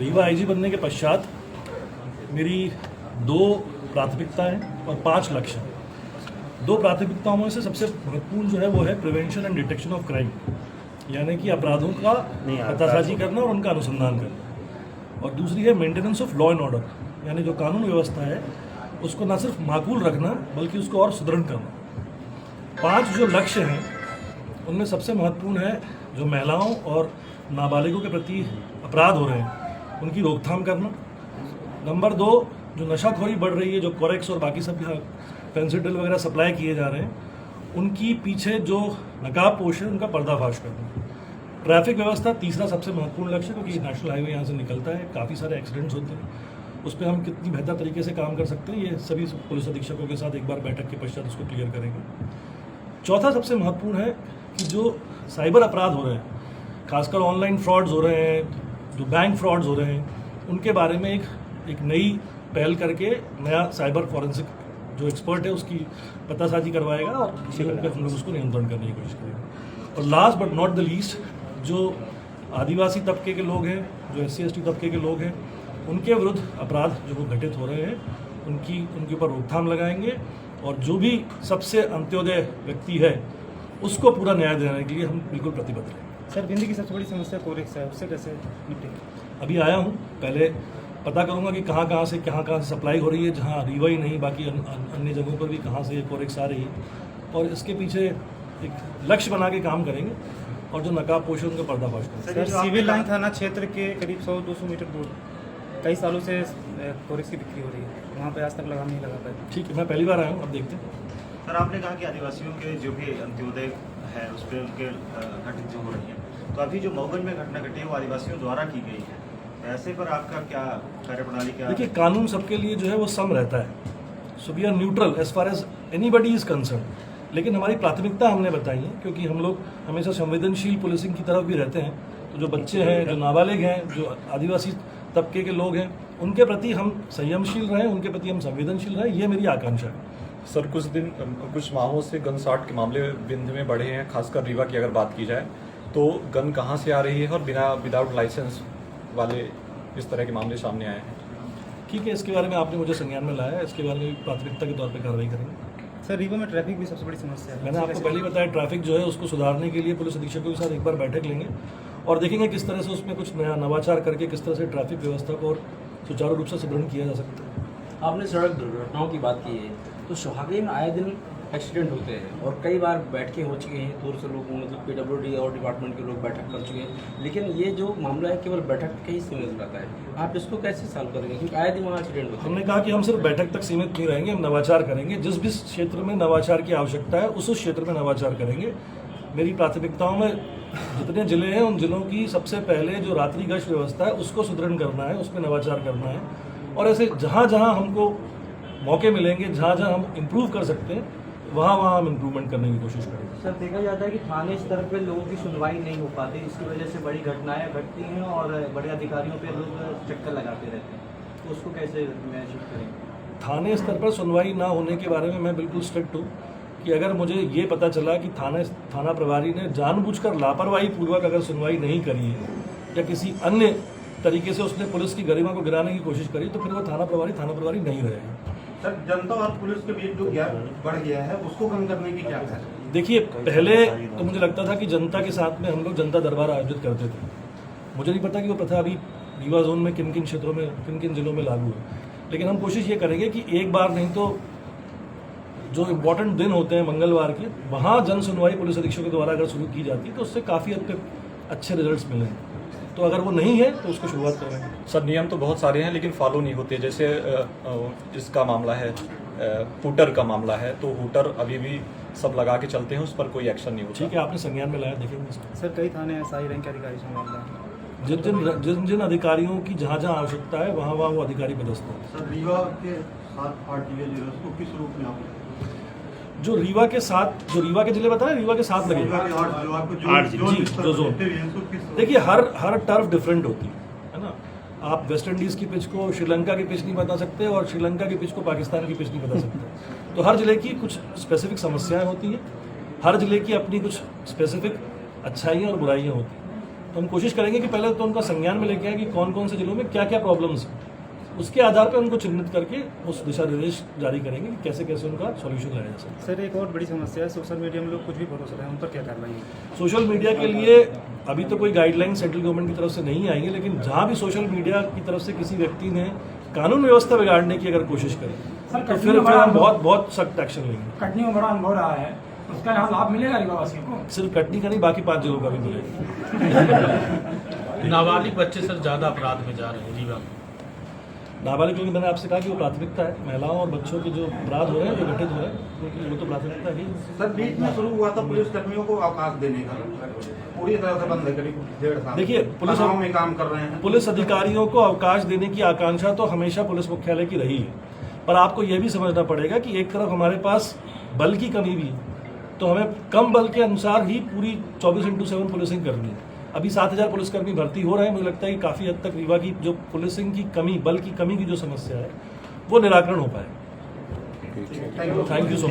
Rewa IG बनने के पश्चात मेरी 2 प्राथमिकताएं और 5 लक्ष्य हैं। 2 प्राथमिकताओं में से सबसे महत्वपूर्ण जो है वो है prevention and detection of crime, यानी कि अपराधों का पतासाजी करना और उनका अनुसंधान करना, और दूसरी है maintenance of law and order, यानी जो कानून व्यवस्था है उसको न सिर्फ माकूल रखना बल्कि उसको और सुदृढ़ करना। 5 जो लक्ष्य हैं उनमें सबसे महत्वपूर्ण है जो महिलाओं और नाबालिगों के प्रति अपराध हो रहे हैं उनकी रोकथाम करना। नंबर 2, जो नशाखोरी बढ़ रही है, जो कोरेक्स और बाकी सब फेंसिडिल वगैरह सप्लाई किए जा रहे हैं उनकी पीछे जो नकाबपोश है उनका पर्दाफाश करना। ट्रैफिक व्यवस्था तीसरा सबसे महत्वपूर्ण लक्ष्य, क्योंकि नेशनल हाईवे यहाँ से निकलता है, काफ़ी सारे एक्सीडेंट्स होते हैं, उस पर हम कितनी बेहतर तरीके से काम कर सकते हैं ये सभी पुलिस अधीक्षकों के साथ एक बार बैठक के पश्चात उसको क्लियर करेंगे। चौथा सबसे महत्वपूर्ण है कि जो साइबर अपराध हो रहे हैं, खासकर ऑनलाइन फ्रॉड्स हो रहे हैं, जो बैंक फ्रॉड्स हो रहे हैं, उनके बारे में एक नई पहल करके नया साइबर फॉरेंसिक जो एक्सपर्ट है उसकी पतासाजी करवाएगा और किसी तरह हम लोग उसको नियंत्रण करने की कोशिश करेंगे। और last but not the least, जो आदिवासी तबके के लोग हैं, जो SC/ST तबके के लोग हैं, उनके विरुद्ध अपराध जो वो घटित हो रहे हैं उनके ऊपर रोकथाम लगाएंगे, और जो भी सबसे अंत्योदय व्यक्ति है उसको पूरा न्याय देने के लिए हम बिल्कुल प्रतिबद्ध हैं। सर, भिंडी की सबसे बड़ी समस्या कोरेक्स है, उससे कैसे निपटेंगे? अभी आया हूँ, पहले पता करूँगा कि कहाँ से सप्लाई हो रही है, जहाँ रीवा ही नहीं बाकी अन्य जगहों पर भी कहाँ से कोरेक्स आ रही है, और इसके पीछे एक लक्ष्य बना के काम करेंगे और जो नकाबपोश है उनका पर्दाफाश करेंगे। सर, सिविल लाइन थाना क्षेत्र के करीब 100-200 मीटर दूर कई सालों से कोरेक्स की बिक्री हो रही है, वहाँ पे आज तक लगाम नहीं लगा पाए। ठीक है, मैं पहली बार आया हूँ, अब देखते हैं। सर, आपने कहा कि आदिवासियों के जो भी अंत्योदय है उस पर उनके घटित जो हो रही है, तो अभी जो मऊगंज में घटना घटी है वो आदिवासियों द्वारा की गई है, ऐसे पर आपका क्या कार्यप्रणाली क्या? देखिए, कानून सबके लिए जो है वो सम रहता है, so we are neutral as far as anybody is concerned, लेकिन हमारी प्राथमिकता हमने बताई है क्योंकि हम लोग हमेशा संवेदनशील पुलिसिंग की तरफ भी रहते हैं। तो जो बच्चे हैं, जो नाबालिग हैं, जो आदिवासी तबके के लोग हैं, उनके प्रति हम संयमशील रहें, उनके प्रति हम संवेदनशील रहें, ये मेरी आकांक्षा है। सर, कुछ माहों से गन शॉट के मामले विंध्य में बढ़े हैं, खासकर रीवा की अगर बात की जाए तो गन कहां से आ रही है और विदाउट लाइसेंस वाले इस तरह के मामले सामने आए हैं। ठीक है, इसके बारे में आपने मुझे संज्ञान में लाया है, इसके बारे में प्राथमिकता के तौर पर कार्रवाई करेंगे। सर, रीवा में ट्रैफिक भी सबसे बड़ी समस्या है। मैंने आपको पहले बताया, ट्रैफिक जो है उसको सुधारने के लिए पुलिस अधीक्षकों के साथ एक बार बैठक लेंगे और देखेंगे किस तरह से उसमें कुछ नया नवाचार करके किस तरह से ट्रैफिक व्यवस्था को और सुचारू रूप से सुदृढ़ किया जा सकता है। आपने सड़क दुर्घटनाओं की बात की है, तो सुहागली में आए दिन एक्सीडेंट होते हैं और कई बार बैठ के हो चुके हैं, दूर से लोग मतलब PWD और डिपार्टमेंट के लोग बैठक कर चुके हैं, लेकिन ये जो मामला है केवल बैठक तक ही सीमित रहता है। आप इसको कैसे सॉल्व करेंगे, क्योंकि आए दिन वहाँ एक्सीडेंट होते हैं? हमने कहा कि हम सिर्फ बैठक तक सीमित नहीं रहेंगे, हम नवाचार करेंगे, जिस भी क्षेत्र में नवाचार की आवश्यकता है उस क्षेत्र में नवाचार करेंगे। मेरी प्राथमिकताओं में जितने जिले हैं उन जिलों की सबसे पहले जो रात्रि गश्त व्यवस्था है उसको सुदृढ़ करना है, उसमें नवाचार करना है, और ऐसे जहाँ जहाँ हमको मौके मिलेंगे, जहाँ जहाँ हम इम्प्रूव कर सकते हैं वहाँ हम इम्प्रूवमेंट करने की कोशिश करेंगे। सर, देखा जाता है कि थाने स्तर पे लोगों की सुनवाई नहीं हो पाती, इसकी वजह से बड़ी घटनाएं घटती हैं और बड़े अधिकारियों पे लोग चक्कर लगाते रहते हैं, तो उसको कैसे मैनेज करेंगे? थाने स्तर पर सुनवाई ना होने के बारे में मैं बिल्कुल स्ट्रिक्ट हूँ कि अगर मुझे ये पता चला कि थाना प्रभारी ने जानबूझकर लापरवाही पूर्वक अगर सुनवाई नहीं करी है या किसी अन्य तरीके से उसने पुलिस की गरिमा को गिराने की कोशिश करी, तो फिर वो थाना प्रभारी नहीं रहेगा। सर, जनता और पुलिस के बीच जो गैप बढ़ गया है उसको कम करने की क्या है? देखिए, पहले तो मुझे लगता था कि जनता के साथ में हम लोग जनता दरबार आयोजित करते थे। मुझे नहीं पता कि वो प्रथा अभी रीवा जोन में किन किन क्षेत्रों में किन किन जिलों में लागू है, लेकिन हम कोशिश ये करेंगे कि एक बार नहीं तो जो इम्पोर्टेंट दिन होते हैं मंगलवार के, वहाँ जन सुनवाई पुलिस अधीक्षकों द्वारा अगर शुरू की जाती है तो उससे काफ़ी हद तक अच्छे रिजल्ट्स मिलेंगे। तो अगर वो नहीं है तो उसको शुरुआत करेंगे। सर, नियम तो बहुत सारे हैं लेकिन फॉलो नहीं होते, जैसे इसका मामला है, हूटर का मामला है, तो हूटर अभी भी सब लगा के चलते हैं, उस पर कोई एक्शन नहीं होता। ठीक है, आपने संज्ञान में लाया, देखेंगे इसको। सर, कई थाने ऐसा ही रैंक के अधिकारी से मामला है, जिन अधिकारियों की जहाँ जहाँ आवश्यकता है वहाँ वो अधिकारी पदस्थ हैं। सर, रीवा के 7 RTA जिले उसको किस रूप में आप जो रीवा के जिले बताए, रीवा के 7 लगे, जो जोन। देखिए, हर टर्फ डिफरेंट होती है ना। आप वेस्ट इंडीज़ की पिच को श्रीलंका की पिच नहीं बता सकते और श्रीलंका की पिच को पाकिस्तान की पिच नहीं बता सकते। तो हर जिले की कुछ स्पेसिफिक समस्याएं होती हैं, हर जिले की अपनी कुछ स्पेसिफिक अच्छाइयाँ और बुराइयाँ होती हैं। तो हम कोशिश करेंगे कि पहले तो उनका संज्ञान में लेके आए कि कौन कौन से जिलों में क्या क्या प्रॉब्लम्स हैं, उसके आधार पर उनको चिन्हित करके उस दिशा निर्देश जारी करेंगे कि कैसे कैसे उनका सॉल्यूशन लाया जा सकता है। सर एक और बड़ी समस्या है, सोशल मीडिया में लोग कुछ भी भरोसा रहे हैं, उन पर क्या कार्रवाई है? सोशल मीडिया के लिए अभी तो कोई गाइडलाइन सेंट्रल गवर्नमेंट की तरफ से नहीं आई है, लेकिन जहां भी सोशल मीडिया की तरफ से किसी व्यक्ति ने कानून व्यवस्था बिगाड़ने की अगर कोशिश करें सर, तो फिर हम बहुत सख्त एक्शन लेंगे। कटनी में बड़ा अनुभव रहा है, उसका यहाँ लाभ मिलेगा रीवावासियों को? सिर्फ कटनी का नहीं, बाकी 5 जिलों का भी मिलेगा। नाबालिग बच्चे सर ज़्यादा अपराध में जा रहे हैं रीवा में। नाबालिग, क्योंकि मैंने आपसे कहा कि वो प्राथमिकता है, महिलाओं और बच्चों के जो अपराध हो रहे हैं, जो घटित हो रहे हैं, वो तो प्राथमिकता ही है। सर बीच में शुरू हुआ था पुलिस कर्मियों को अवकाश देने का, पूरी तरह से बंद है, करीब 1.5 साल। देखिए, थानाओं में काम कर रहे हैं। पुलिस अधिकारियों को अवकाश देने की आकांक्षा तो हमेशा पुलिस मुख्यालय की रही है, पर आपको यह भी समझना पड़ेगा कि एक तरफ हमारे पास बल की कमी भी है, तो हमें कम बल के अनुसार ही पूरी 24/7 पुलिसिंग करनी है। अभी 7000 पुलिसकर्मी भर्ती हो रहे हैं। मुझे लगता है कि काफ़ी हद तक रीवा की जो पुलिसिंग की कमी, बल की कमी की जो समस्या है, वो निराकरण हो पाए। Thank you so much.